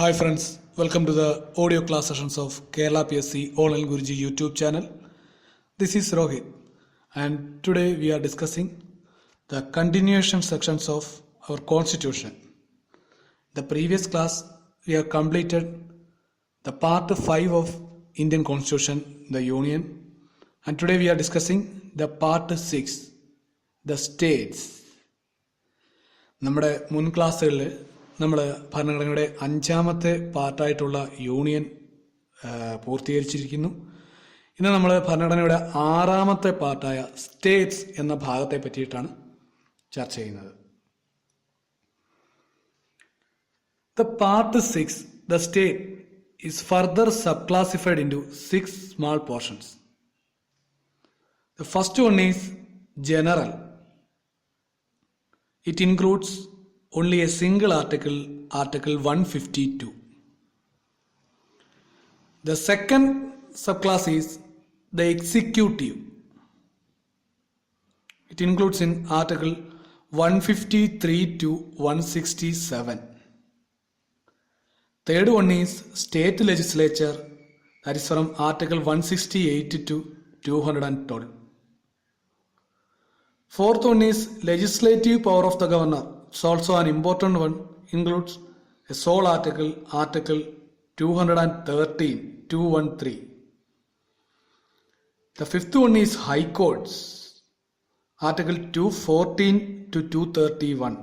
Hi friends, welcome to the audio class sessions of Kerala PSC Online Guruji YouTube channel. This is Rohit and today we are discussing the continuation sections of our constitution. The previous class we have completed the part 5 of Indian constitution, the union, and today we are discussing the part 6, the states. നമ്മുടെ മുൻ ക്ലാസ്സുകളിൽ നമ്മൾ ഭരണഘടനയുടെ 5ാമത്തെ പാർട്ടായിട്ടുള്ള union പൂർത്തീകരിച്ചിരിക്കുന്നു. ഇന്ന് നമ്മൾ ഭരണഘടനയുടെ 6ാമത്തെ പാർട്ടായ States എന്ന ഭാഗത്തെ പറ്റിയിട്ടാണ് ചർച്ച ചെയ്യുന്നത്. The part 6, the state, is further subclassified into 6 small portions. The first one is general. It includes only a single article, Article 152. The second subclass is the executive. It includes in Article 153 to 167. Third one is state legislature, that is from Article 168 to 212. Fourth one is legislative power of the governor. It's also an important one, includes a sole article, Article 213. The fifth one is high courts, Article 214 to 231.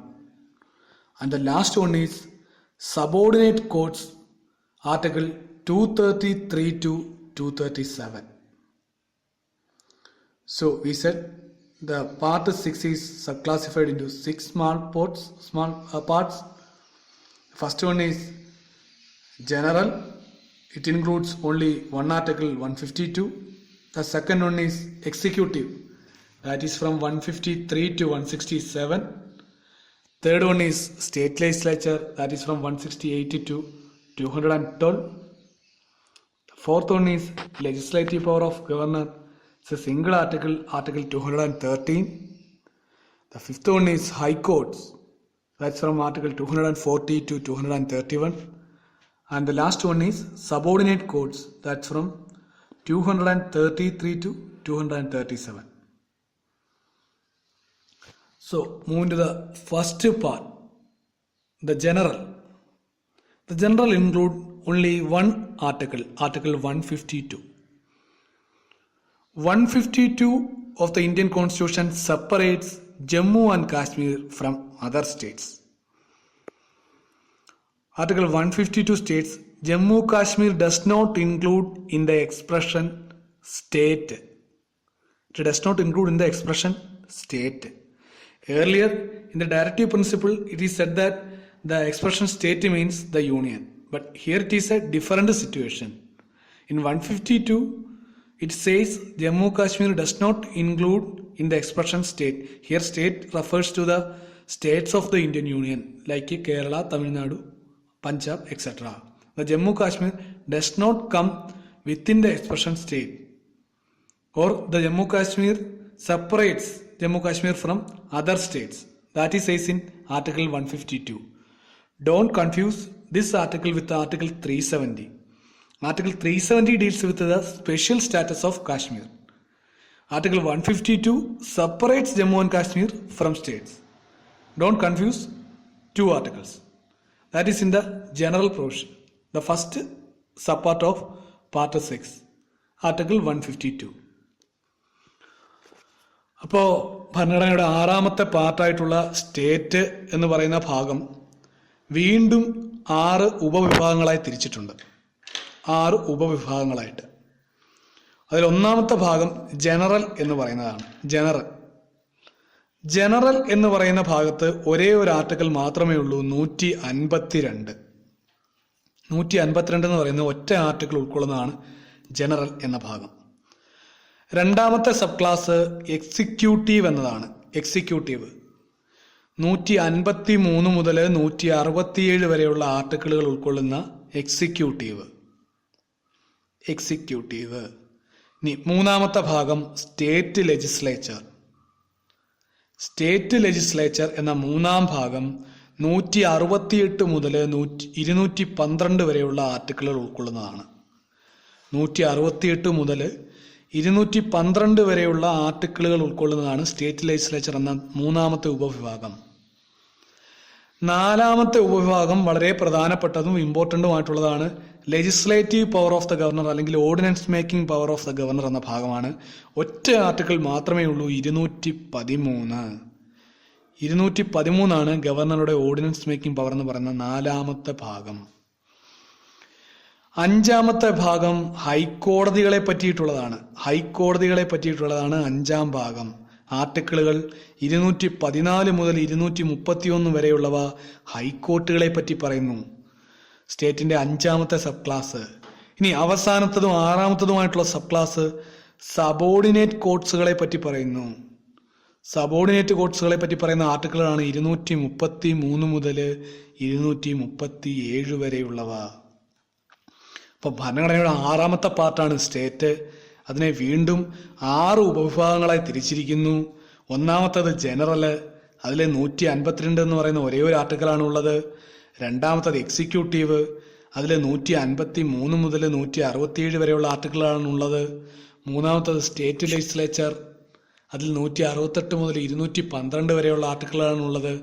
And the last one is subordinate courts, Article 233 to 237. So we said the part 6 is subclassified into 6 small parts. First one is general. It includes only one article, 152. The second one is executive. That is from 153 to 167. Third one is state legislature. That is from 168 to 212. The fourth one is legislative power of governor. It's a single article, Article 213. The fifth one is high courts. That's from Article 240 to 231. And the last one is subordinate courts. That's from 233 to 237. So, moving to the first part, the general. The general include only one article, Article 152. 152 of the Indian Constitution separates Jammu and Kashmir from other states. Article 152 states Jammu Kashmir does not include in the expression state. It does not include in the expression state. Earlier, in the directive principle, it is said that the expression state means the union. But here it is a different situation. In 152, it says Jammu Kashmir does not include in the expression state. Here state refers to the states of the Indian Union like Kerala, Tamil Nadu, Punjab, etc. The Jammu Kashmir does not come within the expression state, or the Jammu Kashmir separates Jammu Kashmir from other states. That is says in Article 152. Don't confuse this article with Article 370. Article 370 deals with the special status of Kashmir. Article 152 separates Jammu and Kashmir from states. Don't confuse two articles. That is in the general portion, the first subpart of part 6, Article 152. അപ്പോൾ ഭരണഘടനയുടെ 6ാമത്തെ പാർട്ടായിട്ടുള്ള state എന്ന് പറയുന്ന ഭാഗം വീണ്ടും 6 ഉപവിഭാഗങ്ങളായി തിരിച്ചിട്ടുണ്ട്. 6 ഉപവിഭാഗങ്ങളായിട്ട്. അതിൽ ഒന്നാമത്തെ ഭാഗം ജനറൽ എന്ന് പറയുന്നതാണ്. ജനറൽ എന്ന് പറയുന്ന ഭാഗത്ത് ഒരേ ഒരു ആർട്ടിക്കിൾ മാത്രമേ ഉള്ളൂ, 152. 152 എന്ന് പറയുന്ന ഒറ്റ ആർട്ടിക്കിൾ ഉൾക്കൊള്ളുന്നതാണ് ജനറൽ എന്ന ഭാഗം. രണ്ടാമത്തെ സബ് ക്ലാസ് എക്സിക്യൂട്ടീവ് എന്നതാണ്. എക്സിക്യൂട്ടീവ് 153 മുതൽ 167 വരെയുള്ള ആർട്ടിക്കിളുകൾ ഉൾക്കൊള്ളുന്ന എക്സിക്യൂട്ടീവ്. ഇനി മൂന്നാമത്തെ ഭാഗം സ്റ്റേറ്റ് ലെജിസ്ലേച്ചർ. സ്റ്റേറ്റ് ലെജിസ്ലേച്ചർ എന്ന മൂന്നാം ഭാഗം 168 മുതൽ 212 വരെയുള്ള ആർട്ടിക്കിളുകൾ ഉൾക്കൊള്ളുന്നതാണ്. 168 മുതൽ 212 വരെയുള്ള ആർട്ടിക്കിളുകൾ ഉൾക്കൊള്ളുന്നതാണ് സ്റ്റേറ്റ് ലെജിസ്ലേച്ചർ എന്ന മൂന്നാമത്തെ ഉപവിഭാഗം. നാലാമത്തെ ഉപവിഭാഗം വളരെ പ്രധാനപ്പെട്ടതും ഇമ്പോർട്ടൻറ്റുമായിട്ടുള്ളതാണ്. Legislative power of the governor അല്ലെങ്കിൽ ordinance making power of the governor എന്ന ഭാഗമാണ്. ഒറ്റ ആർട്ടിക്കിൾ മാത്രമേ ഉള്ളൂ, 213 ഗവർണറുടെ ഓർഡിനൻസ് മേക്കിംഗ് പവർ എന്ന് പറയുന്ന നാലാമത്തെ ഭാഗം. അഞ്ചാമത്തെ ഭാഗം ഹൈക്കോടതികളെ പറ്റിയിട്ടുള്ളതാണ് അഞ്ചാം ഭാഗം. ആർട്ടിക്കിളുകൾ 214 മുതൽ 231 വരെയുള്ളവ ഹൈക്കോർട്ടുകളെ പറ്റി പറയുന്നു. സ്റ്റേറ്റിന്റെ അഞ്ചാമത്തെ സബ് ക്ലാസ്. ഇനി അവസാനത്തതും ആറാമത്തതുമായിട്ടുള്ള സബ് ക്ലാസ് സബോർഡിനേറ്റ് കോർട്സുകളെ പറ്റി പറയുന്നു. സബോർഡിനേറ്റ് കോർട്സുകളെ പറ്റി പറയുന്ന ആർട്ടിക്കിളാണ് 233 മുതൽ 237 വരെയുള്ളവ. അപ്പൊ ഭരണഘടനയുടെ ആറാമത്തെ പാർട്ടാണ് സ്റ്റേറ്റ്. അതിനെ വീണ്ടും 6 ഉപവിഭാഗങ്ങളായി തിരിച്ചിരിക്കുന്നു. ഒന്നാമത്തത് ജനറൽ, അതിൽ 152 എന്ന് പറയുന്ന ഒരേ ഒരു ആർട്ടിക്കിളാണ് ഉള്ളത്. രണ്ടാമത്തത് എക്സിക്യൂട്ടീവ്, അതിൽ 153 മുതൽ 167 വരെയുള്ള ആർട്ടിക്കിളാണ് ഉള്ളത്. മൂന്നാമത്തത് സ്റ്റേറ്റ് ലെജിസ്ലേച്ചർ, അതിൽ 168 മുതൽ 212 വരെയുള്ള ആർട്ടിക്കിളാണ് ഉള്ളത്.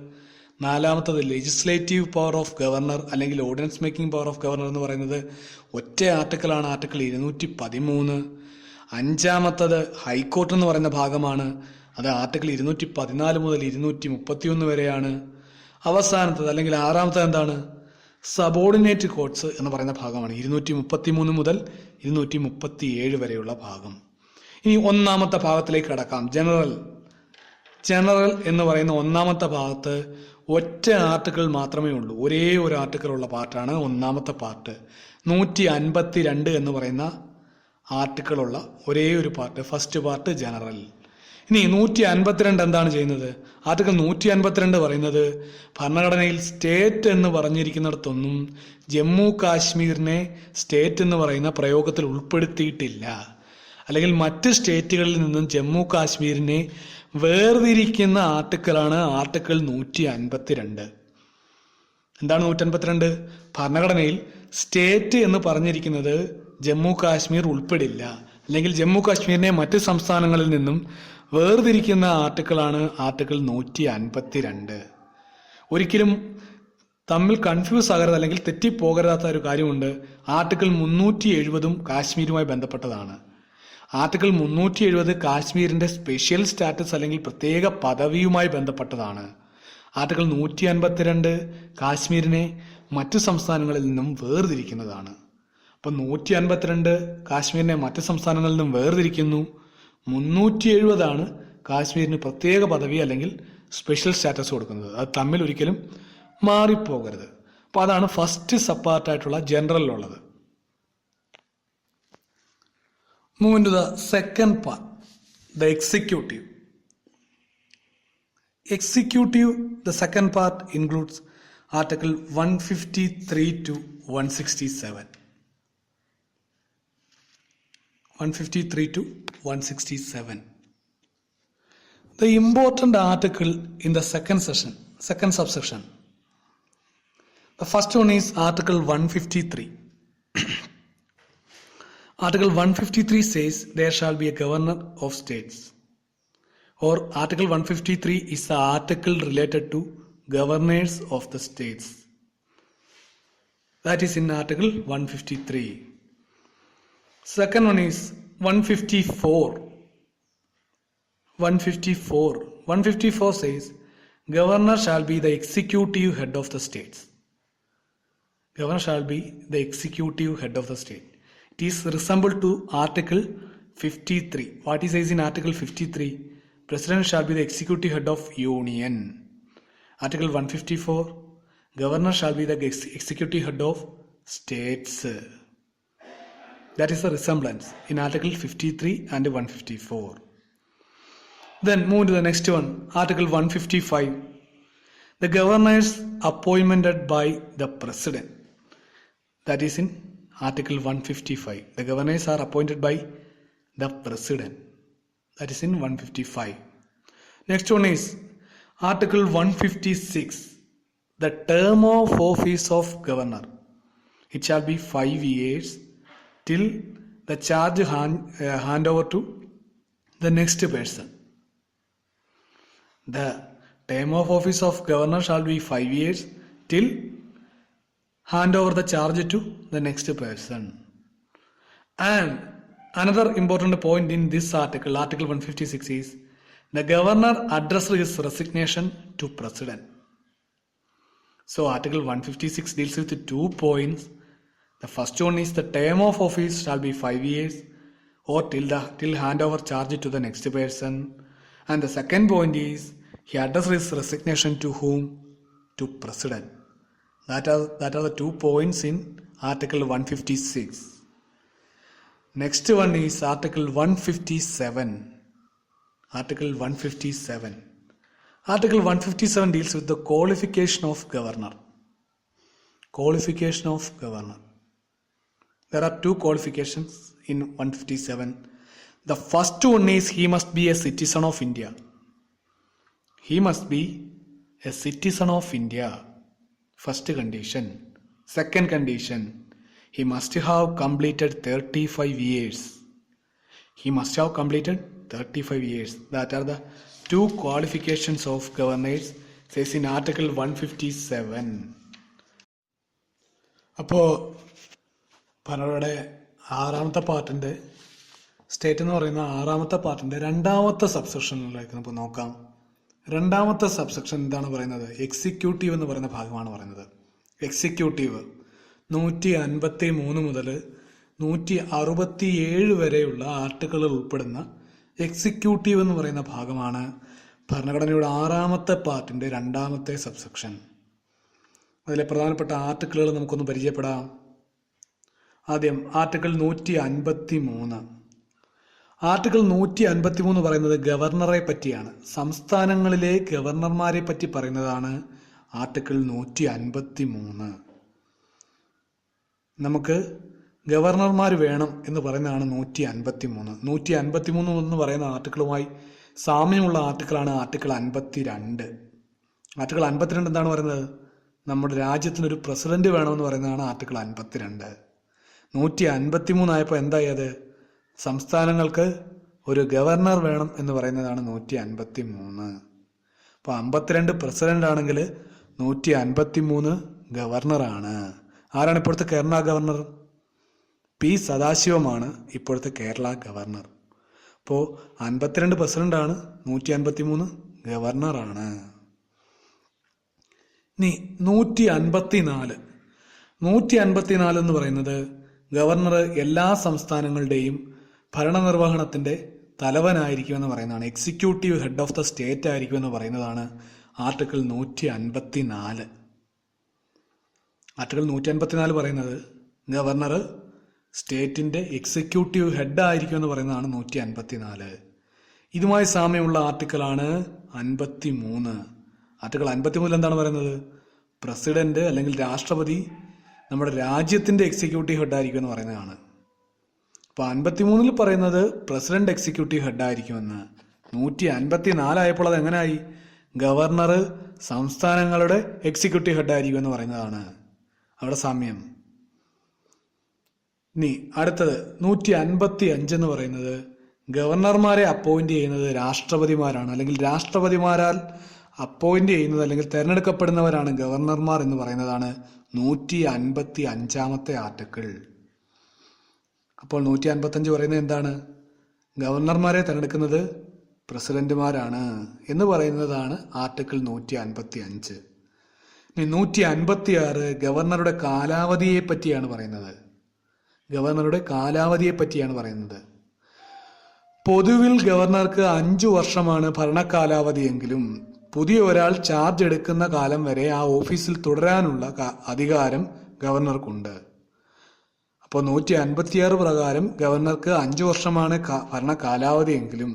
നാലാമത്തത് ലെജിസ്ലേറ്റീവ് പവർ ഓഫ് ഗവർണർ അല്ലെങ്കിൽ ordinance making power of governor എന്ന് പറയുന്നത് ഒറ്റ ആർട്ടിക്കിളാണ്, ആർട്ടിക്കിൾ 213. അഞ്ചാമത്തത് ഹൈക്കോർട്ട് എന്ന് പറയുന്ന ഭാഗമാണ്, അത് ആർട്ടിക്കിൾ 214 മുതൽ 231 വരെയാണ്. അവസാനത്തത് അല്ലെങ്കിൽ ആറാമത്തത് എന്താണ്? സബോർഡിനേറ്റ് കോർട്സ് എന്ന് പറയുന്ന ഭാഗമാണ്, 233 മുതൽ 237 വരെയുള്ള ഭാഗം. ഇനി ഒന്നാമത്തെ ഭാഗത്തിലേക്ക് കടക്കാം. ജനറൽ എന്ന് പറയുന്ന ഒന്നാമത്തെ ഭാഗത്ത് ഒറ്റ ആർട്ടിക്കിൾ മാത്രമേ ഉള്ളൂ, ഒരേ ഒരു ആർട്ടിക്കിൾ ഉള്ള പാർട്ടാണ് ഒന്നാമത്തെ പാർട്ട്. 152 എന്ന് പറയുന്ന ആർട്ടിക്കിളുള്ള ഒരേ ഒരു പാർട്ട്, ഫസ്റ്റ് പാർട്ട് ജനറൽ. ഇനി 152 എന്താണ് ചെയ്യുന്നത്? ആർട്ടിക്കിൾ 152 പറയുന്നത് ഭരണഘടനയിൽ സ്റ്റേറ്റ് എന്ന് പറഞ്ഞിരിക്കുന്നിടത്തൊന്നും ജമ്മു കാശ്മീരിനെ സ്റ്റേറ്റ് എന്ന് പറയുന്ന പ്രയോഗത്തിൽ ഉൾപ്പെടുത്തിയിട്ടില്ല. അല്ലെങ്കിൽ മറ്റ് സ്റ്റേറ്റുകളിൽ നിന്നും ജമ്മു കാശ്മീരിനെ വേർതിരിക്കുന്ന ആർട്ടിക്കിളാണ് ആർട്ടിക്കിൾ 152. എന്താണ് 152? ഭരണഘടനയിൽ സ്റ്റേറ്റ് എന്ന് പറഞ്ഞിരിക്കുന്നത് ജമ്മു കാശ്മീർ ഉൾപ്പെടില്ല, അല്ലെങ്കിൽ ജമ്മു കാശ്മീരിനെ മറ്റ് സംസ്ഥാനങ്ങളിൽ നിന്നും വേർതിരിക്കുന്ന ആർട്ടിക്കിളാണ് ആർട്ടിക്കിൾ 152. ഒരിക്കലും തമ്മിൽ കൺഫ്യൂസ് ആകരുത് അല്ലെങ്കിൽ തെറ്റിപ്പോകരുതാത്ത ഒരു കാര്യമുണ്ട്. ആർട്ടിക്കിൾ 370 കാശ്മീരുമായി ബന്ധപ്പെട്ടതാണ്. ആർട്ടിക്കിൾ 370 കാശ്മീരിന്റെ സ്പെഷ്യൽ സ്റ്റാറ്റസ് അല്ലെങ്കിൽ പ്രത്യേക പദവിയുമായി ബന്ധപ്പെട്ടതാണ്. ആർട്ടിക്കിൾ 152 കാശ്മീരിനെ മറ്റു സംസ്ഥാനങ്ങളിൽ നിന്നും വേർതിരിക്കുന്നതാണ്. അപ്പൊ 152 കാശ്മീരിനെ മറ്റ് സംസ്ഥാനങ്ങളിൽ നിന്നും വേർതിരിക്കുന്നു. 370 കാശ്മീരിന് പ്രത്യേക പദവി അല്ലെങ്കിൽ സ്പെഷ്യൽ സ്റ്റാറ്റസ് കൊടുക്കുന്നത്. അത് തമ്മിൽ ഒരിക്കലും മാറിപ്പോകരുത്. അപ്പൊ അതാണ് ഫസ്റ്റ് സബ് പാർട്ടായിട്ടുള്ള ജനറലിലുള്ളത്. Move into the second part, the executive. The second part includes Article 153 to 167. 153 to 167. The important article in the second subsection. The first one is Article 153. Article 153 says there shall be a governor of states. Or Article 153 is the article related to governors of the states. That is in Article 153. Second one is 154. 154 says governor shall be the executive head of the states. Governor shall be the executive head of the state. It is resembled to Article 53. What it says in Article 53? President shall be the executive head of Union. Article 154. Governor shall be the executive head of states. That is the resemblance in Article 53 and 154. Then move to the next one. Article 155. The governors appointed by the President. That is in Article 155. The governors are appointed by the President. That is in 155. Next one is Article 156. the term of office of governor, it shall be 5 years till the charge hand over to the next person. The term of office of governor shall be 5 years till hand over the charge to the next person. And another important point in this article, Article 156, is the governor addressed his resignation to president. So Article 156 deals with 2 points. The first one is the term of office shall be 5 years or till handover charge to the next person. And the second point is he addressed his resignation to whom? To president. That are the 2 points in Article 156. Next one is Article 157. Article 157. Article 157 deals with the qualification of governor. Qualification of governor. There are 2 qualifications in 157. The first one is he must be a citizen of India. He must be a citizen of India. First condition. Second condition, he must have completed 35 years. He must have completed 35 years. That are the 2 qualifications of governors, says in Article 157. അപ്പോൾ ഭരണഘടനയുടെ 6ാമത്തെ പാർട്ടിൻ്റെ state എന്ന് പറയുന്ന 6ാമത്തെ പാർട്ടിൻ്റെ 2ാമത്തെ സബ്സെക്ഷനിലേക്ക് നമുക്ക് നോക്കാം. 2ാമത്തെ subsection എന്താണ് പറയുന്നത്? Executive എന്ന് പറയുന്ന ഭാഗമാണ് പറയുന്നത്. എക്സിക്യൂട്ടീവ് 153 മുതൽ 167 വരെയുള്ള ആർട്ടിക്കിളുകൾ ഉൾപ്പെടുന്ന എക്സിക്യൂട്ടീവ് എന്ന് പറയുന്ന ഭാഗമാണ് ഭരണഘടനയുടെ 6ാമത്തെ പാർട്ടിൻ്റെ 2ാമത്തെ സബ്സെക്ഷൻ. അതിലെ പ്രധാനപ്പെട്ട ആർട്ടിക്കിളുകൾ നമുക്കൊന്ന് പരിചയപ്പെടാം. ആദ്യം ആർട്ടിക്കിൾ 153. ആർട്ടിക്കിൾ 153 പറയുന്നത് ഗവർണറെ പറ്റിയാണ്. സംസ്ഥാനങ്ങളിലെ ഗവർണർമാരെ പറ്റി പറയുന്നതാണ് ആർട്ടിക്കിൾ 153. നമുക്ക് ഗവർണർമാർ വേണം എന്ന് പറയുന്നതാണ് 153. 153 എന്ന് പറയുന്ന ആർട്ടിക്കിളുമായി സാമ്യമുള്ള ആർട്ടിക്കിളാണ് ആർട്ടിക്കിൾ 52. ആർട്ടിക്കിൾ 52 എന്താണ് പറയുന്നത്? നമ്മുടെ രാജ്യത്തിനൊരു പ്രസിഡന്റ് വേണമെന്ന് പറയുന്നതാണ് ആർട്ടിക്കിൾ 52. 153 ആയപ്പോൾ എന്തായത്? സംസ്ഥാനങ്ങൾക്ക് ഒരു ഗവർണർ വേണം എന്ന് പറയുന്നതാണ് 153. അപ്പോൾ 52 പ്രസിഡന്റ് ആണെങ്കിൽ 153 ഗവർണറാണ്. ആരാണ് ഇപ്പോഴത്തെ കേരള ഗവർണർ? പി സദാശിവമാണ് ഇപ്പോഴത്തെ കേരള ഗവർണർ. അപ്പോൾ 52 പ്രസിഡന്റാണ്, 153 ഗവർണറാണ്. ഇനി 154 എന്ന് പറയുന്നത് ഗവർണർ എല്ലാ സംസ്ഥാനങ്ങളുടെയും ഭരണനിർവഹണത്തിന്റെ തലവനായിരിക്കുമെന്ന് പറയുന്നതാണ്. Executive head of the state ആയിരിക്കുമെന്ന് പറയുന്നതാണ് ആർട്ടിക്കിൾ 154. ആർട്ടിക്കിൾ 154 പറയുന്നത് ഗവർണർ സ്റ്റേറ്റിന്റെ എക്സിക്യൂട്ടീവ് ഹെഡ് ആയിരിക്കുമെന്ന് പറയുന്നതാണ് 154. ഇതുമായി സാമ്യമുള്ള ആർട്ടിക്കിളാണ് 53. ആർട്ടിക്കിൾ 53 എന്താണ് പറയുന്നത്? പ്രസിഡന്റ് അല്ലെങ്കിൽ രാഷ്ട്രപതി നമ്മുടെ രാജ്യത്തിന്റെ എക്സിക്യൂട്ടീവ് ഹെഡ് ആയിരിക്കുമെന്ന് പറയുന്നതാണ്. അപ്പോൾ 53 പറയുന്നത് പ്രസിഡന്റ് എക്സിക്യൂട്ടീവ് ഹെഡ് ആയിരിക്കുമെന്ന്. 154 ആയപ്പോൾ അത് എങ്ങനെയായി? ഗവർണർ സംസ്ഥാനങ്ങളുടെ എക്സിക്യൂട്ടീവ് ഹെഡ് ആയിരിക്കുമെന്ന് പറയുന്നതാണ്. അവിടെ സാമ്യം. ഇനി അടുത്തത് 155 എന്ന് പറയുന്നത് ഗവർണർമാരെ അപ്പോയിന്റ് ചെയ്യുന്നത് രാഷ്ട്രപതിമാരാണ്, അല്ലെങ്കിൽ രാഷ്ട്രപതിമാരാൽ അപ്പോയിന്റ് ചെയ്യുന്നത് അല്ലെങ്കിൽ തെരഞ്ഞെടുക്കപ്പെടുന്നവരാണ് ഗവർണർമാർ എന്ന് പറയുന്നതാണ് 155ാമത്തെ ആർട്ടിക്കിൾ. അപ്പോൾ 155 പറയുന്നത് എന്താണ്? ഗവർണർമാരെ തെരഞ്ഞെടുക്കുന്നത് പ്രസിഡന്റുമാരാണ് എന്ന് പറയുന്നതാണ് ആർട്ടിക്കിൾ 155. ഇനി 156 ഗവർണറുടെ കാലാവധിയെ പറ്റിയാണ് പറയുന്നത്. ഗവർണറുടെ കാലാവധിയെ പറ്റിയാണ് പറയുന്നത്. പൊതുവിൽ ഗവർണർക്ക് 5 വർഷമാണ് ഭരണകാലാവധിയെങ്കിലും പുതിയ ഒരാൾ ചാർജ് എടുക്കുന്ന കാലം വരെ ആ ഓഫീസിൽ തുടരാനുള്ള അധികാരം ഗവർണർക്കുണ്ട്. അപ്പോൾ 156 പ്രകാരം ഗവർണർക്ക് 5 വർഷമാണ് ഭരണ കാലാവധിയെങ്കിലും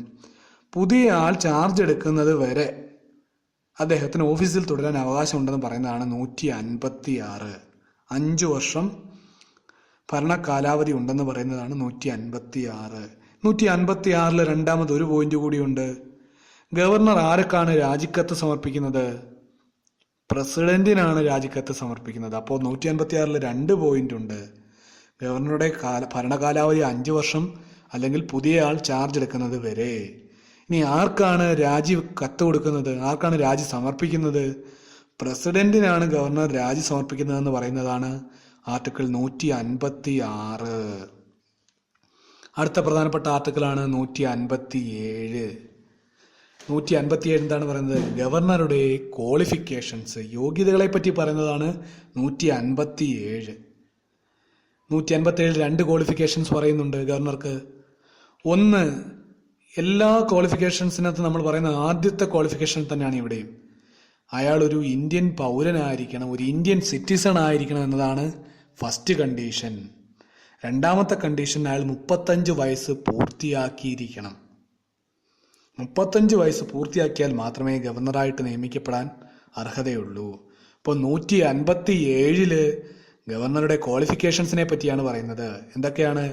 പുതിയ ആൾ ചാർജ് എടുക്കുന്നത് വരെ അദ്ദേഹത്തിന് ഓഫീസിൽ തുടരാൻ അവകാശമുണ്ടെന്ന് പറയുന്നതാണ് 156. 5 വർഷം ഭരണ കാലാവധി ഉണ്ടെന്ന് പറയുന്നതാണ് 156. 156 രണ്ടാമത് ഒരു പോയിന്റ് കൂടിയുണ്ട്. ഗവർണർ ആർക്കാണ് രാജിക്കത്ത് സമർപ്പിക്കുന്നത്? പ്രസിഡന്റിനാണ് രാജിക്കത്ത് സമർപ്പിക്കുന്നത്. അപ്പോൾ 156 2 പോയിന്റ് ഉണ്ട്. ഗവർണറുടെ ഭരണകാലാവധി 5 വർഷം അല്ലെങ്കിൽ പുതിയ ആൾ ചാർജ് എടുക്കുന്നത് വരെ. ഇനി ആർക്കാണ് രാജി കത്ത് കൊടുക്കുന്നത്, ആർക്കാണ് രാജി സമർപ്പിക്കുന്നത്? പ്രസിഡന്റിനാണ് ഗവർണർ രാജി സമർപ്പിക്കുന്നതെന്ന് പറയുന്നതാണ് ആർട്ടിക്കിൾ 156. അടുത്ത പ്രധാനപ്പെട്ട ആർട്ടിക്കിളാണ് 157. 157 എന്താണ് പറയുന്നത്? ഗവർണറുടെ ക്വാളിഫിക്കേഷൻസ്, യോഗ്യതകളെ പറ്റി പറയുന്നതാണ് 157. 157 2 ക്വാളിഫിക്കേഷൻസ് പറയുന്നുണ്ട് ഗവർണർക്ക്. ഒന്ന്, എല്ലാ ക്വാളിഫിക്കേഷൻസിനകത്ത് നമ്മൾ പറയുന്ന ആദ്യത്തെ ക്വാളിഫിക്കേഷൻ തന്നെയാണ് ഇവിടെയും. അയാൾ ഒരു ഇന്ത്യൻ പൗരനായിരിക്കണം, ഒരു ഇന്ത്യൻ സിറ്റിസൺ ആയിരിക്കണം എന്നതാണ് ഫസ്റ്റ് കണ്ടീഷൻ. രണ്ടാമത്തെ കണ്ടീഷൻ, അയാൾ 35 വയസ്സ് പൂർത്തിയാക്കിയിരിക്കണം. 35 വയസ്സ് പൂർത്തിയാക്കിയാൽ മാത്രമേ ഗവർണറായിട്ട് നിയമിക്കപ്പെടാൻ അർഹതയുള്ളൂ. ഇപ്പോൾ 157 ഗവർണറുടെ ക്വാളിഫിക്കേഷൻസിനെ പറ്റിയാണ് പറയുന്നത്. എന്തൊക്കെയാണ്?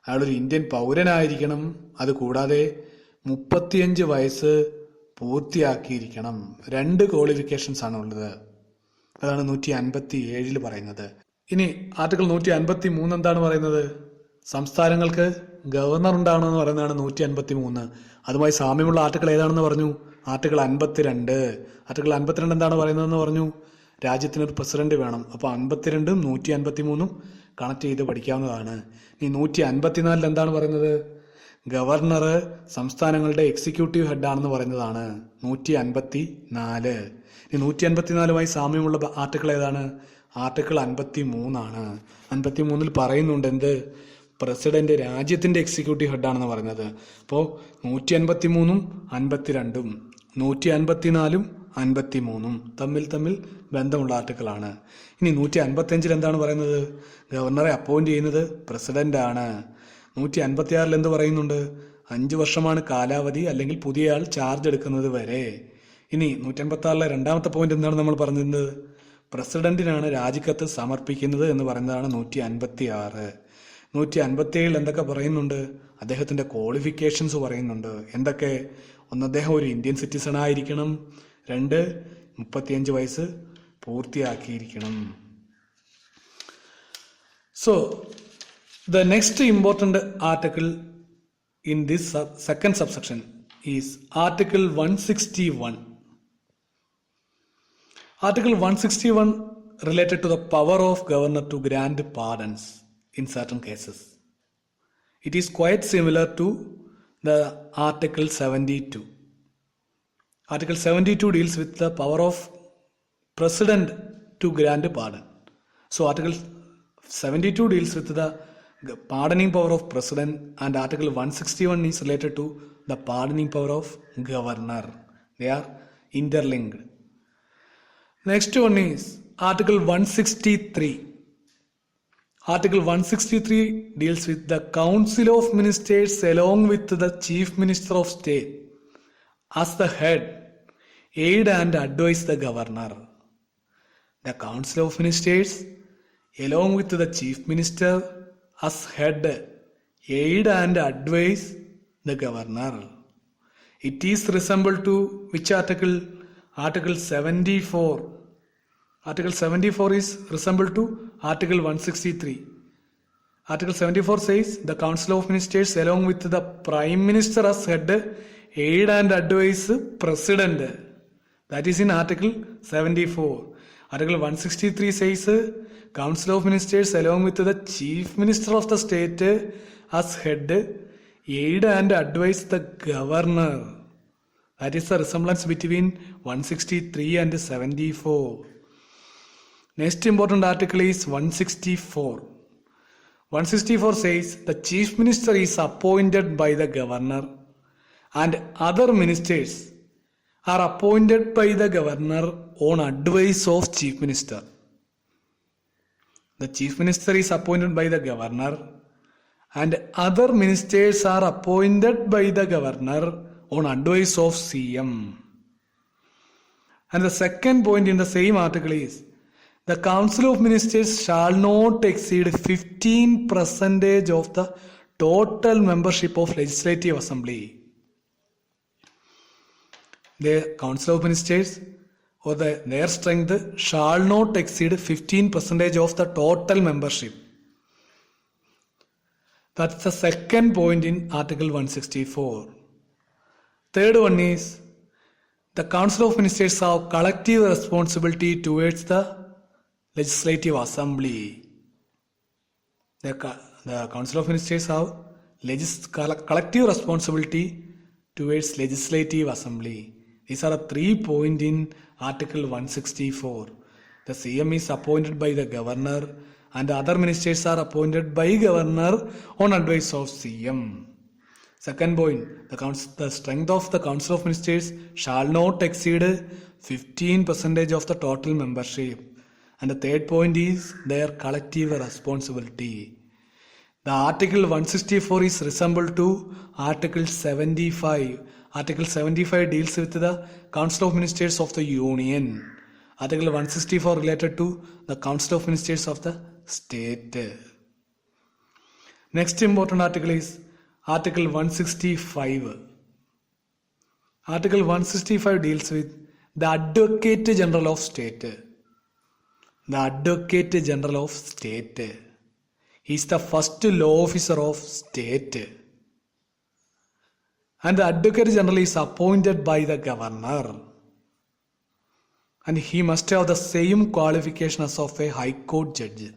അയാളൊരു ഇന്ത്യൻ പൗരനായിരിക്കണം, അതുകൂടാതെ 35 വയസ്സ് പൂർത്തിയാക്കിയിരിക്കണം. 2 ക്വാളിഫിക്കേഷൻസ് ആണ് ഉള്ളത്. അതാണ് 157 പറയുന്നത്. ഇനി ആർട്ടിക്കിൾ 153 എന്താണ് പറയുന്നത്? സംസ്ഥാനങ്ങൾക്ക് ഗവർണർ ഉണ്ടാവണമെന്ന് പറയുന്നതാണ് 153. അതുമായി സാമ്യമുള്ള ആർട്ടിക്കിൾ ഏതാണെന്ന് പറഞ്ഞു? ആർട്ടിക്കിൾ 52. ആർട്ടിക്കിൾ 52 എന്താണ് പറയുന്നതെന്ന് പറഞ്ഞു? രാജ്യത്തിനൊരു പ്രസിഡന്റ് വേണം. അപ്പോൾ 52ഉം 153ഉം കണക്ട് ചെയ്ത് പഠിക്കാവുന്നതാണ്. ഇനി 154 എന്താണ് പറയുന്നത്? ഗവർണർ സംസ്ഥാനങ്ങളുടെ എക്സിക്യൂട്ടീവ് ഹെഡാണെന്ന് പറയുന്നതാണ് 154. ഇനി 154മായി സാമ്യമുള്ള ആർട്ടിക്കിൾ ഏതാണ്? ആർട്ടിക്കിൾ 53 ആണ്. 53 പറയുന്നുണ്ട് എന്ത്? പ്രസിഡന്റ് രാജ്യത്തിന്റെ എക്സിക്യൂട്ടീവ് ഹെഡാണെന്ന് പറയുന്നത്. അപ്പോൾ 153ഉം 52ഉം 154ഉം 53ഉം തമ്മിൽ ബന്ധമുള്ള ആർട്ടിക്കിളാണ്. ഇനി 155 എന്താണ് പറയുന്നത്? ഗവർണറെ അപ്പോയിന്റ് ചെയ്യുന്നത് പ്രസിഡന്റ് ആണ്. 156 എന്ത് പറയുന്നുണ്ട്? 5 വർഷമാണ് കാലാവധി, അല്ലെങ്കിൽ പുതിയ ആൾ ചാർജ് എടുക്കുന്നത് വരെ. ഇനി 156 രണ്ടാമത്തെ പോയിന്റ് എന്താണ് നമ്മൾ പറഞ്ഞിരുന്നത്? പ്രസിഡന്റിനാണ് രാജിക്കത്ത് സമർപ്പിക്കുന്നത് എന്ന് പറയുന്നതാണ് 156. 157 എന്തൊക്കെ പറയുന്നുണ്ട്? അദ്ദേഹത്തിന്റെ ക്വാളിഫിക്കേഷൻസ് പറയുന്നുണ്ട്. എന്തൊക്കെ? ഒന്ന്, അദ്ദേഹം ഒരു ഇന്ത്യൻ സിറ്റിസൺ ആയിരിക്കണം. 2, 35 വയസ്സ് പൂർത്തിയാക്കിയിരിക്കണം. So, the next important article in this second subsection is Article 161. Article 161 related to the power of governor to grant pardons in certain cases. It is quite similar to the Article 72. Article 72 deals with the power of president to grant pardon. So Article 72 deals with the pardoning power of president, and Article 161 is related to the pardoning power of governor. They are interlinked. Next one is Article 163. Article 163 deals with the Council of Ministers along with the Chief Minister of State as the head, aid and advise the governor. The Council of Ministers along with the Chief Minister as head, aid and advise the governor. It is resembled to which article? Article 74. Article 74 is resembled to Article 163. Article 74 says the Council of Ministers along with the Prime Minister as head, aid and advise President. That is in Article 74. Article 163 says Council of Ministers along with the Chief Minister of the State as head, aid and advise the governor. That is the resemblance between 163 and 74. Next important article is 164. 164 says the Chief Minister is appointed by the governor and other ministers are appointed by the governor on advice of Chief Minister. The Chief Minister is appointed by the governor and other ministers are appointed by the governor on advice of CM. And the second point in the same article is the Council of Ministers shall not exceed 15% of the total membership of Legislative Assembly. The Council of Ministers or their strength shall not exceed 15% of the total membership. That's the second point in Article 164. Third one is the Council of Ministers have collective responsibility towards the Legislative Assembly. The Council of Ministers have collective responsibility towards Legislative Assembly. These are the 3 points in Article 164. The CM is appointed by the governor and the other ministers are appointed by governor on advice of CM. Second point, the strength of the Council of Ministers shall not exceed 15% of the total membership. And the third point is their collective responsibility. The Article 164 is resembled to Article 75. Article 75 deals with the Council of Ministers of the Union. Article 164 related to the Council of Ministers of the State. Next important article is Article 165. Article 165 deals with the Advocate General of State. The Advocate General of State. He is the first law officer of state. And the Advocate General is appointed by the governor. And he must have the same qualification as of a High Court judge.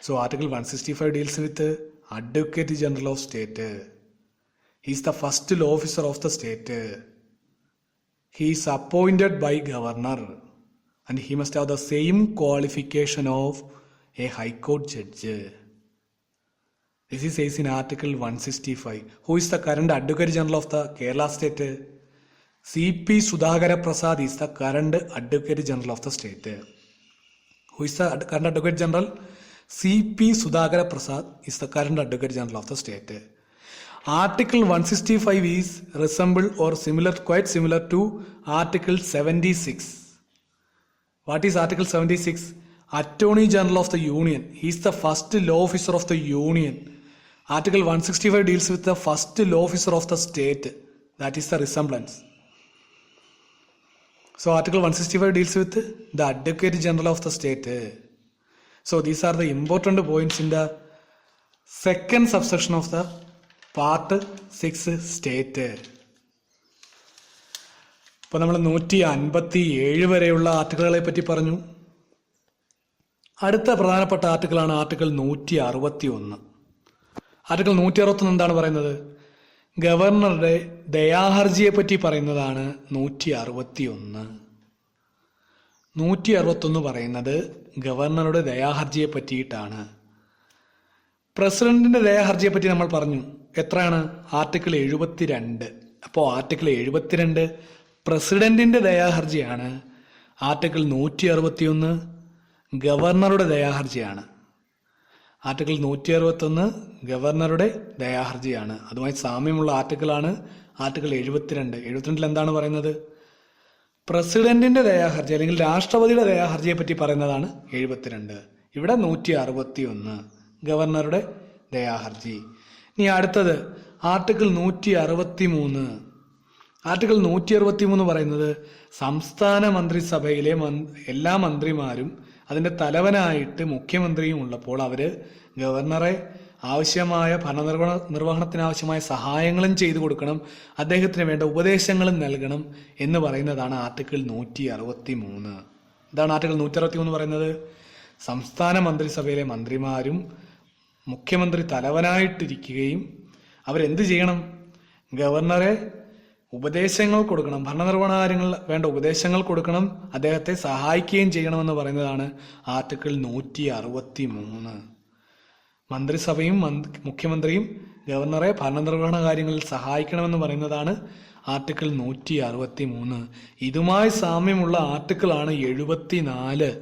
So Article 165 deals with the Advocate General of State. He is the first law officer of the state. He is appointed by governor. And he must have the same qualification of a High Court judge. This is says in Article 165. Who is the current Advocate General of the Kerala State? C.P. Sudhakara Prasad is the current Advocate General of the state. Who is the current Advocate General? C.P. Sudhakara Prasad is the current Advocate General of the state. Article 165 is resembled or similar, quite similar to Article 76. What is Article 76? Attorney General of the Union. He is the first law officer of the Union. Article 165 deals with the first law officer of the state. That is the resemblance. So Article 165 deals with the Advocate General of the state. So these are the important points in the second subsection of the Part 6 state. ഇപ്പോൾ നമ്മൾ 157 വരെയുള്ള ആർട്ടിക്കിളുകളെ പറ്റി പറഞ്ഞു. അടുത്ത പ്രധാനപ്പെട്ട ആർട്ടിക്കിളാണ് article 161. Article 161 എന്താണ് പറയുന്നത്? ഗവർണറുടെ ദയാഹർജിയെ പറ്റി പറയുന്നതാണ് 161. 161 പറയുന്നത് ഗവർണറുടെ ദയാഹർജിയെ പറ്റിയിട്ടാണ്. പ്രസിഡന്റിന്റെ ദയാഹർജിയെ പറ്റി നമ്മൾ പറഞ്ഞു. എത്രയാണ്? ആർട്ടിക്കിൾ 72. അപ്പോൾ ആർട്ടിക്കിൾ 72 പ്രസിഡന്റിന്റെ ദയാഹർജിയാണ്. ആർട്ടിക്കിൾ 161 ഗവർണറുടെ ദയാഹർജിയാണ്. ആർട്ടിക്കിൾ 161 ഗവർണറുടെ ദയാഹർജിയാണ്. അതുമായി സാമ്യമുള്ള ആർട്ടിക്കിളാണ് ആർട്ടിക്കിൾ 72. 72 എന്താണ് പറയുന്നത്? പ്രസിഡന്റിന്റെ ദയാഹർജി അല്ലെങ്കിൽ രാഷ്ട്രപതിയുടെ ദയാഹർജിയെ പറ്റി പറയുന്നതാണ് 72. ഇവിടെ 161 ഗവർണറുടെ ദയാഹർജി. ഇനി അടുത്തത് ആർട്ടിക്കിൾ 163. ആർട്ടിക്കിൾ 163 പറയുന്നത് സംസ്ഥാന മന്ത്രിസഭയിലെ എല്ലാ മന്ത്രിമാരും അതിൻ്റെ തലവനായിട്ട് മുഖ്യമന്ത്രിയും ഉള്ളപ്പോൾ അവര് ഗവർണറെ ആവശ്യമായ ഭരണനിർവഹണത്തിനാവശ്യമായ സഹായങ്ങളും ചെയ്തു കൊടുക്കണം, അദ്ദേഹത്തിന് വേണ്ട ഉപദേശങ്ങളും നൽകണം എന്ന് പറയുന്നതാണ് ആർട്ടിക്കിൾ 163. ഇതാണ് ആർട്ടിക്കിൾ 163 പറയുന്നത്. സംസ്ഥാന മന്ത്രിസഭയിലെ മന്ത്രിമാരും മുഖ്യമന്ത്രി തലവനായിട്ടിരിക്കുകയും അവരെന്ത് ചെയ്യണം? ഗവർണറെ ഉപദേശങ്ങൾ കൊടുക്കണം, ഭരണനിർവഹണ കാര്യങ്ങൾ വേണ്ട ഉപദേശങ്ങൾ കൊടുക്കണം, അദ്ദേഹത്തെ സഹായിക്കുകയും ചെയ്യണമെന്ന് പറയുന്നതാണ് ആർട്ടിക്കിൾ 163. മന്ത്രിസഭയും മുഖ്യമന്ത്രിയും ഗവർണറെ ഭരണനിർവഹണ കാര്യങ്ങളിൽ സഹായിക്കണമെന്ന് പറയുന്നതാണ് ആർട്ടിക്കിൾ 163. ഇതുമായി സാമ്യമുള്ള ആർട്ടിക്കിളാണ് 74.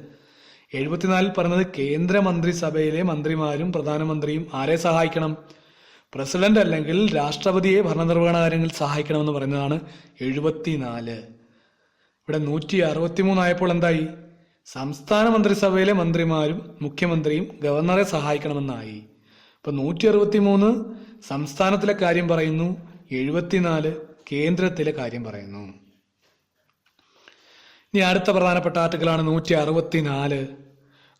74 പറയുന്നത് കേന്ദ്രമന്ത്രിസഭയിലെ മന്ത്രിമാരും പ്രധാനമന്ത്രിയും ആരെ സഹായിക്കണം? പ്രസിഡന്റ് അല്ലെങ്കിൽ രാഷ്ട്രപതിയെ ഭരണനിർവഹണ കാര്യങ്ങളിൽ സഹായിക്കണമെന്ന് പറയുന്നതാണ് 74. ഇവിടെ 163 ആയപ്പോൾ എന്തായി? സംസ്ഥാന മന്ത്രിസഭയിലെ മന്ത്രിമാരും മുഖ്യമന്ത്രിയും ഗവർണറെ സഹായിക്കണമെന്നായി. ഇപ്പൊ 163 സംസ്ഥാനത്തിലെ കാര്യം പറയുന്നു, 74 കേന്ദ്രത്തിലെ കാര്യം പറയുന്നു. ഇനി അടുത്ത പ്രധാനപ്പെട്ട ആർട്ടിക്കിളാണ് 164.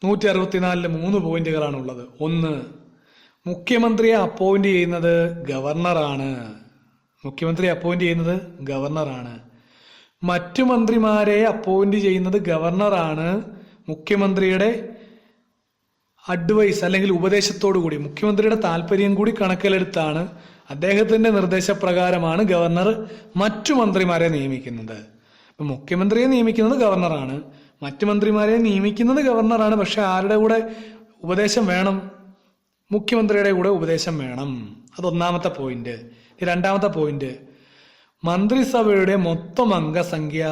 164 3 പോയിന്റുകളാണുള്ളത്. ഒന്ന്, മുഖ്യമന്ത്രിയെ അപ്പോയിന്റ് ചെയ്യുന്നത് ഗവർണറാണ്. മുഖ്യമന്ത്രിയെ അപ്പോയിന്റ് ചെയ്യുന്നത് ഗവർണറാണ്. മറ്റു മന്ത്രിമാരെ അപ്പോയിന്റ് ചെയ്യുന്നത് ഗവർണറാണ്. മുഖ്യമന്ത്രിയുടെ അഡ്വൈസ് അല്ലെങ്കിൽ ഉപദേശത്തോടു കൂടി, മുഖ്യമന്ത്രിയുടെ താല്പര്യം കൂടി കണക്കിലെടുത്താണ്, അദ്ദേഹത്തിന്റെ നിർദ്ദേശപ്രകാരമാണ് ഗവർണർ മറ്റു മന്ത്രിമാരെ നിയമിക്കുന്നത്. അപ്പൊ മുഖ്യമന്ത്രിയെ നിയമിക്കുന്നത് ഗവർണറാണ്, മറ്റു മന്ത്രിമാരെ നിയമിക്കുന്നത് ഗവർണറാണ്. പക്ഷെ ആരുടെ കൂടെ ഉപദേശം വേണം? മുഖ്യമന്ത്രിയുടെ കൂടെ ഉപദേശം വേണം. അതൊന്നാമത്തെ പോയിന്റ്. രണ്ടാമത്തെ പോയിന്റ്, മന്ത്രിസഭയുടെ മൊത്തം അംഗസംഖ്യ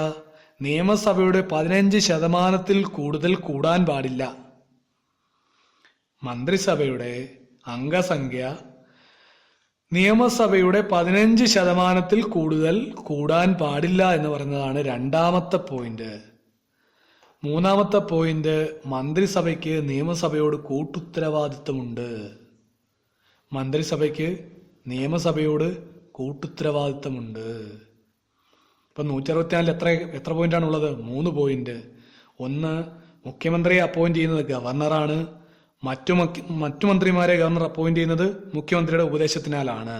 നിയമസഭയുടെ 15% കൂടുതൽ കൂടാൻ പാടില്ല. മന്ത്രിസഭയുടെ അംഗസംഖ്യ നിയമസഭയുടെ 15% കൂടുതൽ കൂടാൻ പാടില്ല എന്ന് പറയുന്നതാണ് രണ്ടാമത്തെ പോയിന്റ്. മൂന്നാമത്തെ പോയിന്റ്, മന്ത്രിസഭയ്ക്ക് നിയമസഭയോട് കൂട്ടുത്തരവാദിത്തമുണ്ട്. മന്ത്രിസഭയ്ക്ക് നിയമസഭയോട് കൂട്ടുത്തരവാദിത്തമുണ്ട്. ഇപ്പൊ 164 എത്ര പോയിന്റാണുള്ളത്? 3 പോയിന്റ്. ഒന്ന്, മുഖ്യമന്ത്രിയെ അപ്പോയിന്റ് ചെയ്യുന്നത് ഗവർണറാണ്. മറ്റു മന്ത്രിമാരെ ഗവർണർ അപ്പോയിന്റ് ചെയ്യുന്നത് മുഖ്യമന്ത്രിയുടെ ഉപദേശത്തിനാലാണ്.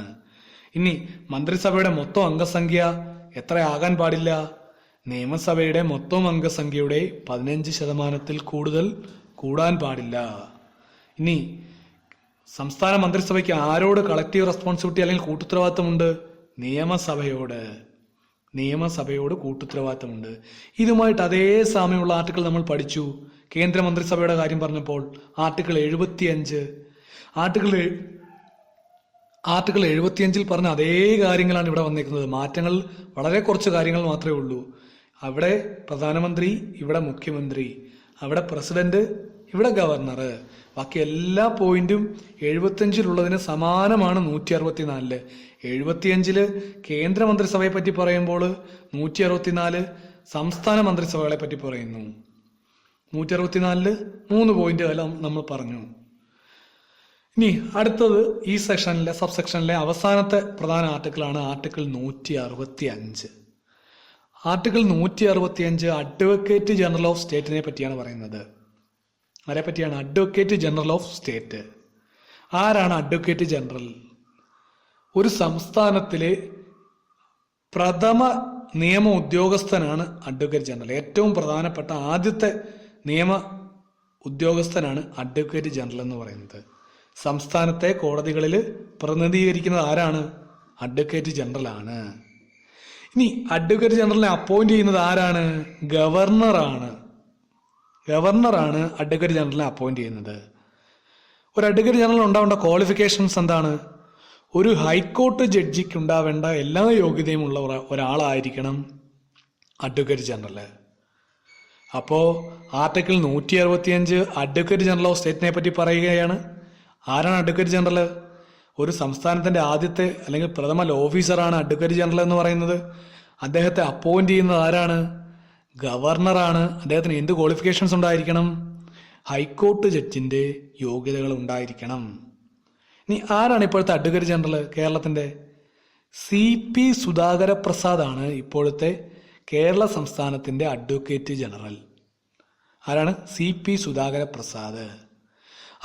ഇനി മന്ത്രിസഭയുടെ മൊത്തം അംഗസംഖ്യ എത്ര ആകാൻ പാടില്ല? നിയമസഭയുടെ മൊത്തം അംഗസംഖ്യയുടെ 15% കൂടുതൽ കൂടാൻ പാടില്ല. ഇനി സംസ്ഥാന മന്ത്രിസഭയ്ക്ക് ആരോട് കളക്റ്റീവ് റെസ്പോൺസിബിലിറ്റി അല്ലെങ്കിൽ കൂട്ടുത്തരവാദിത്തമുണ്ട്? നിയമസഭയോട് കൂട്ടുത്തരവാദിത്തമുണ്ട്. ഇതുമായിട്ട് അതേ സാമ്യമുള്ള ആർട്ടിക്കിൾ നമ്മൾ പഠിച്ചു കേന്ദ്രമന്ത്രിസഭയുടെ കാര്യം പറഞ്ഞപ്പോൾ. ആർട്ടിക്കിൾ 75. ആർട്ടിക്കിൾ 75 പറഞ്ഞ അതേ കാര്യങ്ങളാണ് ഇവിടെ വന്നിരിക്കുന്നത്. മാറ്റങ്ങൾ വളരെ കുറച്ച് കാര്യങ്ങൾ മാത്രമേ ഉള്ളൂ. അവിടെ പ്രധാനമന്ത്രി, ഇവിടെ മുഖ്യമന്ത്രി, അവിടെ പ്രസിഡന്റ്, ഇവിടെ ഗവർണർ. ബാക്കി എല്ലാ പോയിന്റും 75 സമാനമാണ് 164. 75 കേന്ദ്രമന്ത്രിസഭയെ പറ്റി പറയുമ്പോൾ 164 സംസ്ഥാന മന്ത്രിസഭകളെ പറ്റി പറയുന്നു. 164 3 പോയിന്റ് എല്ലാം നമ്മൾ പറഞ്ഞു. ഇനി അടുത്തത് ഈ സെക്ഷനിലെ സബ്സെക്ഷനിലെ അവസാനത്തെ പ്രധാന ആർട്ടിക്കിളാണ് article 165. Article 165 advocate general of സ്റ്റേറ്റിനെ പറ്റിയാണ് പറയുന്നത്. ആരെ പറ്റിയാണ്? Advocate general of state. ആരാണ് അഡ്വക്കേറ്റ് ജനറൽ? ഒരു സംസ്ഥാനത്തിലെ പ്രഥമ നിയമ ഉദ്യോഗസ്ഥനാണ് അഡ്വക്കേറ്റ് ജനറൽ. ഏറ്റവും പ്രധാനപ്പെട്ട ആദ്യത്തെ നിയമ ഉദ്യോഗസ്ഥനാണ് അഡ്വക്കേറ്റ് ജനറൽ എന്ന് പറയുന്നത്. സംസ്ഥാനത്തെ കോടതികളിൽ പ്രതിനിധീകരിക്കുന്നത് ആരാണ്? അഡ്വക്കേറ്റ് ജനറൽ ആണ്. ഇനി അഡ്വക്കേറ്റ് ജനറലിനെ അപ്പോയിന്റ് ചെയ്യുന്നത് ആരാണ്? ഗവർണറാണ്. അഡ്വക്കേറ്റ് ജനറലിനെ അപ്പോയിന്റ് ചെയ്യുന്നത്. ഒരു അഡ്വക്കേറ്റ് ജനറൽ ഉണ്ടാവേണ്ട ക്വാളിഫിക്കേഷൻസ് എന്താണ്? ഒരു ഹൈക്കോടതി ജഡ്ജിക്ക് ഉണ്ടാവേണ്ട എല്ലാ യോഗ്യതയും ഉള്ള ഒരാളായിരിക്കണം അഡ്വക്കേറ്റ് ജനറൽ. അപ്പോ ആർട്ടിക്കിൾ 165 അഡ്വക്കേറ്റ് ജനറൽ ഓഫ് സ്റ്റേറ്റിനെ പറ്റി പറയുകയാണ്. ആരാണ് അഡ്വക്കേറ്റ് ജനറൽ? ഒരു സംസ്ഥാനത്തിന്റെ ആദ്യത്തെ അല്ലെങ്കിൽ പ്രഥമ ലോ ഓഫീസറാണ് അഡ്വക്കേറ്റ് ജനറൽ എന്ന് പറയുന്നത്. അദ്ദേഹത്തെ അപ്പോയിന്റ് ചെയ്യുന്നത് ആരാണ്? ഗവർണറാണ്. അദ്ദേഹത്തിന് എന്ത് ക്വാളിഫിക്കേഷൻസ് ഉണ്ടായിരിക്കണം? ഹൈക്കോടതി ജഡ്ജിന്റെ യോഗ്യതകൾ ഉണ്ടായിരിക്കണം. ഇനി ആരാണ് ഇപ്പോഴത്തെ അഡ്വക്കേറ്റ് ജനറൽ കേരളത്തിന്റെ? CP സുധാകര പ്രസാദ് ആണ് ഇപ്പോഴത്തെ കേരള സംസ്ഥാനത്തിന്റെ അഡ്വക്കേറ്റ് ജനറൽ. ആരാണ്? CP സുധാകര പ്രസാദ്.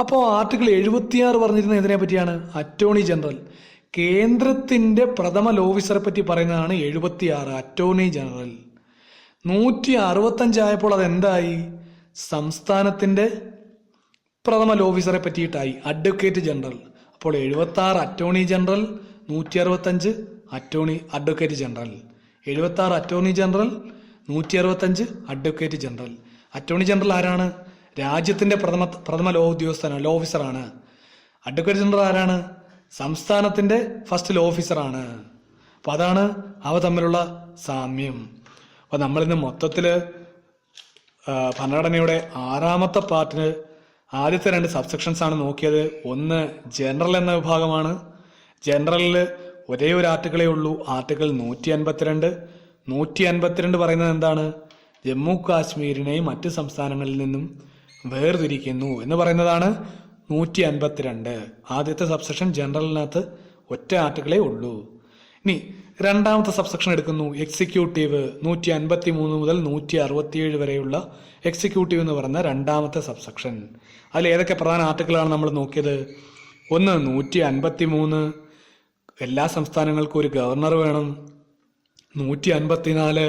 അപ്പോൾ ആർട്ടിക്കിൾ 76 പറഞ്ഞിരുന്നത് ഇതിനെ പറ്റിയാണ്. Attorney general. കേന്ദ്രത്തിന്റെ പ്രഥമ ലോ ഓഫീസറെ പറ്റി പറയുന്നതാണ് 76, അറ്റോർണി ജനറൽ. 165 ആയപ്പോൾ അതെന്തായി? സംസ്ഥാനത്തിന്റെ പ്രഥമ ലോ ഓഫീസറെ പറ്റിയിട്ടായി, അഡ്വക്കേറ്റ് ജനറൽ. അപ്പോൾ 76 attorney general, 165 advocate general. 76 attorney general, 165 advocate general. Attorney general ആരാണ്? രാജ്യത്തിന്റെ പ്രഥമ ലോ ഓഫീസറാണ്. അഡ്വക്കേറ്റ് ജനറൽ ആരാണ്? സംസ്ഥാനത്തിന്റെ ഫസ്റ്റ് ലോ ഓഫീസറാണ്. അപ്പൊ അതാണ് അവ തമ്മിലുള്ള സാമ്യം. അപ്പൊ നമ്മളിന്ന് മൊത്തത്തില് ഭരണഘടനയുടെ 6ാമത്തെ പാർട്ടിന് ആദ്യത്തെ 2 സബ്സെക്ഷൻസ് ആണ് നോക്കിയത്. ഒന്ന് ജനറൽ എന്ന വിഭാഗമാണ്. ജനറലില് ഒരേ ഒരു ആർട്ടിക്കിളേ ഉള്ളൂ, ആർട്ടിക്കിൾ 152. 152 പറയുന്നത് എന്താണ്? ജമ്മു കാശ്മീരിനെ മറ്റ് സംസ്ഥാനങ്ങളിൽ നിന്നും വേർതിരിക്കുന്നു എന്ന് പറയുന്നതാണ് 152. ആദ്യത്തെ സബ്സെക്ഷൻ ജനറലിനകത്ത് ഒറ്റ ആർട്ടിക്കിളേ ഉള്ളൂ. ഇനി രണ്ടാമത്തെ സബ്സെക്ഷൻ എടുക്കുന്നു എക്സിക്യൂട്ടീവ്. 153 മുതൽ 167 വരെയുള്ള എക്സിക്യൂട്ടീവ് എന്ന് പറയുന്ന രണ്ടാമത്തെ സബ്സെക്ഷൻ. അതിൽ ഏതൊക്കെ പ്രധാന ആർട്ടിക്കിളാണ് നമ്മൾ നോക്കിയത്? ഒന്ന്, 153 എല്ലാ സംസ്ഥാനങ്ങൾക്കും ഒരു ഗവർണർ വേണം. 154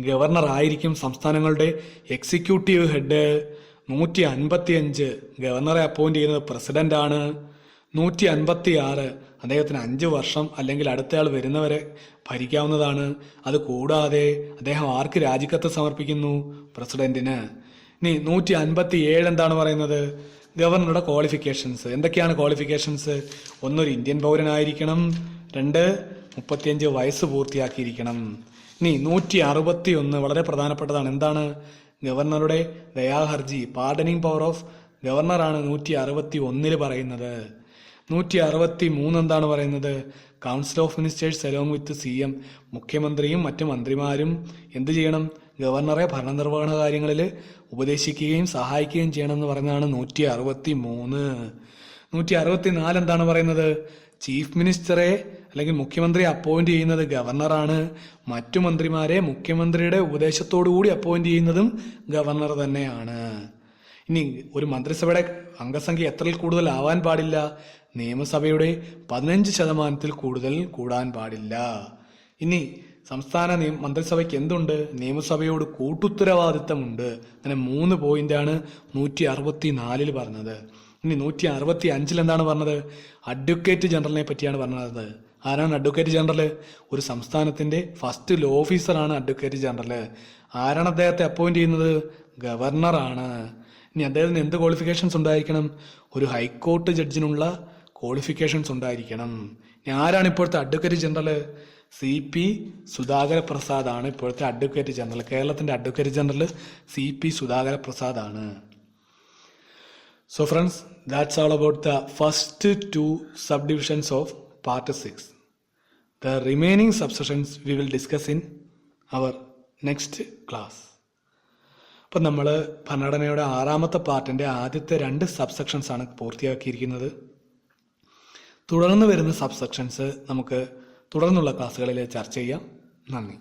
ഗവർണർ ആയിരിക്കും സംസ്ഥാനങ്ങളുടെ എക്സിക്യൂട്ടീവ് ഹെഡ്. 155 ഗവർണറെ അപ്പോയിന്റ് ചെയ്യുന്നത് പ്രസിഡന്റ് ആണ്. 156 അദ്ദേഹത്തിന് 5 വർഷം അല്ലെങ്കിൽ അടുത്തയാൾ വരുന്നവരെ ഭരിക്കാവുന്നതാണ്. അത് കൂടാതെ അദ്ദേഹം ആർക്ക് രാജിക്കത്ത് സമർപ്പിക്കുന്നു? പ്രസിഡന്റിന്. ഇനി 157 എന്താണ് പറയുന്നത്? ഗവർണറുടെ ക്വാളിഫിക്കേഷൻസ്. എന്തൊക്കെയാണ് ക്വാളിഫിക്കേഷൻസ്? ഒന്നൊരു ഇന്ത്യൻ പൗരനായിരിക്കണം. 2, 35 വയസ്സ് പൂർത്തിയാക്കിയിരിക്കണം. ഇനി 161 വളരെ പ്രധാനപ്പെട്ടതാണ്. എന്താണ്? ഗവർണറുടെ ദയാഹർജി, പാർഡനിങ് പവർ ഓഫ് ഗവർണറാണ് 161 പറയുന്നത്. 163 എന്താണ് പറയുന്നത്? Council of ministers along with CM, മുഖ്യമന്ത്രിയും മറ്റു മന്ത്രിമാരും എന്ത് ചെയ്യണം? ഗവർണറെ ഭരണനിർവഹണ കാര്യങ്ങളിൽ ഉപദേശിക്കുകയും സഹായിക്കുകയും ചെയ്യണമെന്ന് പറയുന്നതാണ് 163. 164 എന്താണ് പറയുന്നത്? ചീഫ് മിനിസ്റ്ററെ അല്ലെങ്കിൽ മുഖ്യമന്ത്രിയെ അപ്പോയിന്റ് ചെയ്യുന്നത് ഗവർണറാണ്. മറ്റു മന്ത്രിമാരെ മുഖ്യമന്ത്രിയുടെ ഉപദേശത്തോടു കൂടി അപ്പോയിന്റ് ചെയ്യുന്നതും ഗവർണർ തന്നെയാണ്. ഇനി ഒരു മന്ത്രിസഭയുടെ അംഗസംഖ്യ എത്രയിൽ കൂടുതൽ ആവാൻ പാടില്ല? നിയമസഭയുടെ 15% കൂടുതൽ കൂടാൻ പാടില്ല. ഇനി സംസ്ഥാന മന്ത്രിസഭയ്ക്ക് എന്തുണ്ട്? നിയമസഭയോട് കൂട്ടുത്തരവാദിത്തമുണ്ട്. അങ്ങനെ 3 പോയിന്റാണ് 164 പറഞ്ഞത്. ഇനി 165 എന്താണ് പറഞ്ഞത്? അഡ്വക്കേറ്റ് ജനറലിനെ പറ്റിയാണ് പറഞ്ഞത്. ആരാണ് അഡ്വക്കേറ്റ് ജനറൽ? ഒരു സംസ്ഥാനത്തിന്റെ ഫസ്റ്റ് ലോ ഓഫീസറാണ് അഡ്വക്കേറ്റ് ജനറൽ. ആരാണ് അദ്ദേഹത്തെ അപ്പോയിന്റ് ചെയ്യുന്നത്? ഗവർണറാണ്. ഇനി അദ്ദേഹത്തിന് എന്ത് ക്വാളിഫിക്കേഷൻസ് ഉണ്ടായിരിക്കണം? ഒരു ഹൈക്കോർട്ട് ജഡ്ജിനുള്ള ക്വാളിഫിക്കേഷൻസ് ഉണ്ടായിരിക്കണം. ഇനി ആരാണ് ഇപ്പോഴത്തെ advocate general? CP Sudhakara Prasad ആണ് ഇപ്പോഴത്തെ അഡ്വക്കേറ്റ് ജനറൽ. കേരളത്തിന്റെ advocate general CP Sudhakara Prasad ആണ്. So friends, that's all about the first 2 subdivisions of part 6. The remaining subsections we will discuss in our next class. അപ്പം നമ്മൾ ഭരണഘടനയുടെ 6ാമത്തെ പാർട്ടിന്റെ ആദ്യത്തെ 2 സബ്സെക്ഷൻസ് ആണ് പൂർത്തിയാക്കിയിരിക്കുന്നത്. തുടർന്ന് വരുന്ന സബ്സെക്ഷൻസ് നമുക്ക് തുടർന്നുള്ള ക്ലാസ്സുകളിൽ ചർച്ച ചെയ്യാം. നന്ദി.